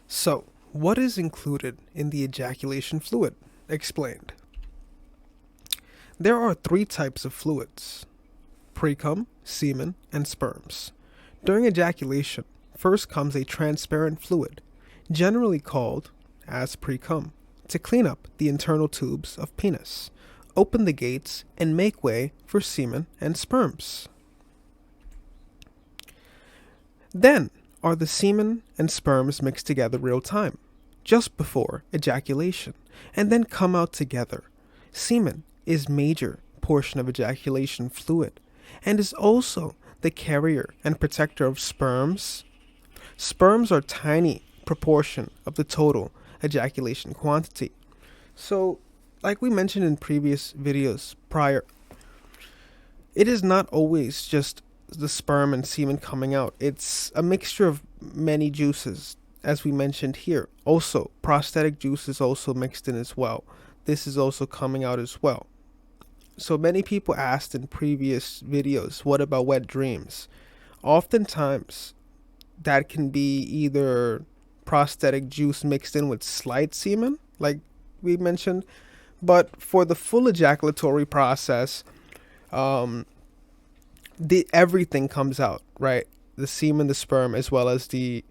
So, what is included in the ejaculation fluid? Explained. There are three types of fluids: precum, semen, and sperms. During ejaculation, first comes a transparent fluid, generally called as precum, to clean up the internal tubes of penis, open the gates, and make way for semen and sperms. Then are the semen and sperms mixed together real time, just before ejaculation, and then come out together. Semen is major portion of ejaculation fluid and is also the carrier and protector of sperms. Sperms are tiny proportion of the total ejaculation quantity. So, like we mentioned in previous videos prior, it is not always just the sperm and semen coming out. It's a mixture of many juices, as we mentioned here. Also, prostatic juice is also mixed in as well. This is also coming out as well. So many people asked in previous videos, what about wet dreams? Oftentimes, that can be either prostatic juice mixed in with slight semen, like we mentioned, but for the full ejaculatory process, everything comes out, right? The semen, the sperm, as well as the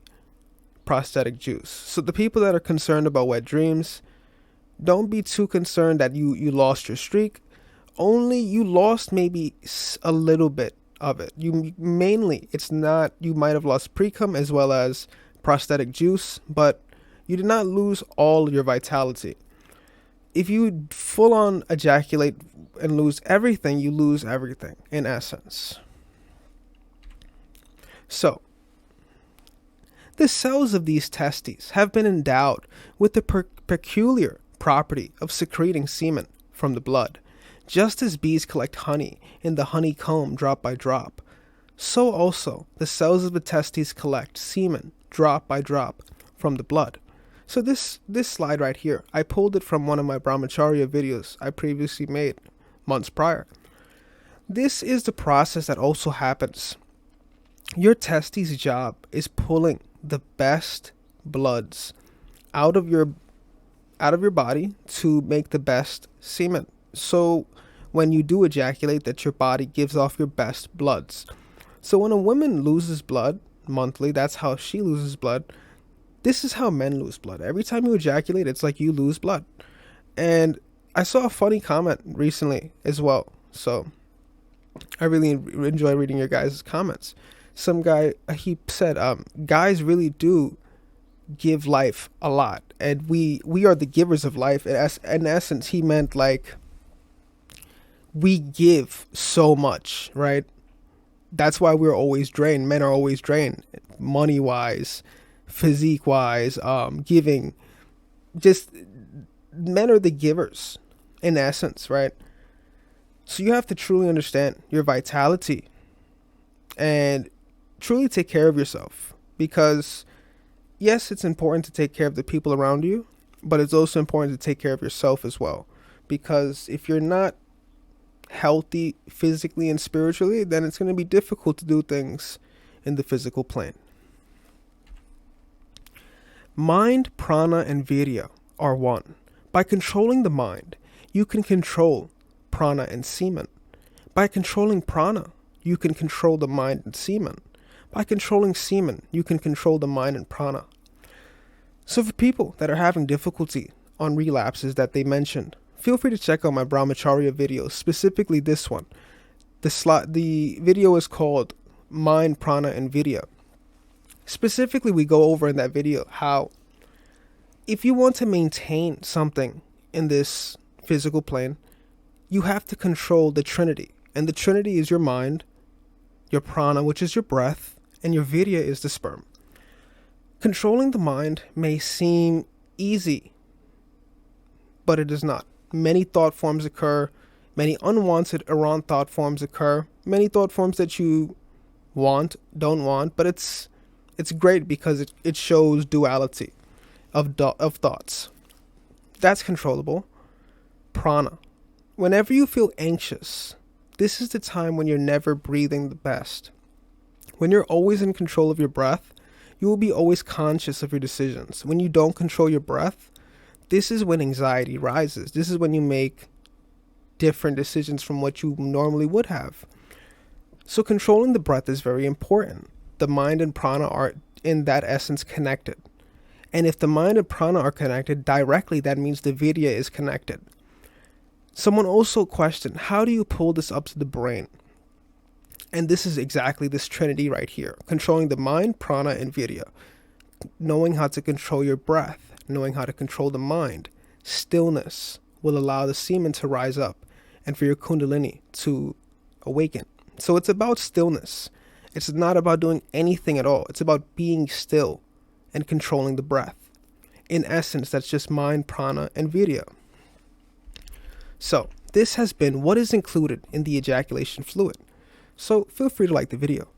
prostatic juice. So the people that are concerned about wet dreams, don't be too concerned that you lost your streak. Only you lost maybe a little bit of it. It's not, you might have lost precum as well as prostatic juice, but you did not lose all your vitality. If you full on ejaculate and lose everything, you lose everything in essence. So, the cells of these testes have been endowed with the peculiar property of secreting semen from the blood. Just as bees collect honey in the honeycomb drop by drop, so also the cells of the testes collect semen drop by drop from the blood. So this slide right here, I pulled it from one of my brahmacharya videos I previously made months prior. This is the process that also happens. Your testes' job is pulling the best bloods out of your body to make the best semen. So when you do ejaculate, that your body gives off your best bloods. So when a woman loses blood monthly, that's how she loses blood. This is how men lose blood. Every time you ejaculate, it's like you lose blood. And I saw a funny comment recently as well. So I really enjoy reading your guys' comments. Some guy, he said, guys really do give life a lot. And we are the givers of life. In essence, he meant like, we give so much, right? That's why we're always drained. Men are always drained, money wise, physique wise, giving. Just men are the givers in essence, right? So you have to truly understand your vitality and truly take care of yourself, because yes, it's important to take care of the people around you, but it's also important to take care of yourself as well, because if you're not healthy physically and spiritually, then it's going to be difficult to do things in the physical plane. Mind, prana, and viria are one. By controlling the mind, you can control prana and semen. By controlling prana, you can control the mind and semen. By controlling semen, you can control the mind and prana. So for people that are having difficulty on relapses that they mentioned, feel free to check out my brahmacharya videos, specifically this one. The video is called Mind, Prana, and Viria. Specifically, we go over in that video how if you want to maintain something in this physical plane, you have to control the Trinity. And the Trinity is your mind, your prana, which is your breath, and your virya is the sperm. Controlling the mind may seem easy, but it is not. Many thought forms occur, many unwanted, errant thought forms occur, many thought forms that you want, don't want, but it's great because it shows duality of thoughts. That's controllable. Prana. Whenever you feel anxious, this is the time when you're never breathing the best. When you're always in control of your breath, You will be always conscious of your decisions. When you don't control your breath, this is when anxiety rises. This is when you make different decisions from what you normally would have. So controlling the breath is very important. The mind and prana are, in that essence, connected. And if the mind and prana are connected directly, that means the viria is connected. Someone also questioned, how do you pull this up to the brain? And this is exactly this trinity right here. Controlling the mind, prana, and viria. Knowing how to control your breath. Knowing how to control the mind. Stillness will allow the semen to rise up and for your kundalini to awaken. So it's about stillness. It's not about doing anything at all. It's about being still and controlling the breath. In essence, that's just mind, prana, and viria. So this has been what is included in the ejaculation fluid. So feel free to like the video.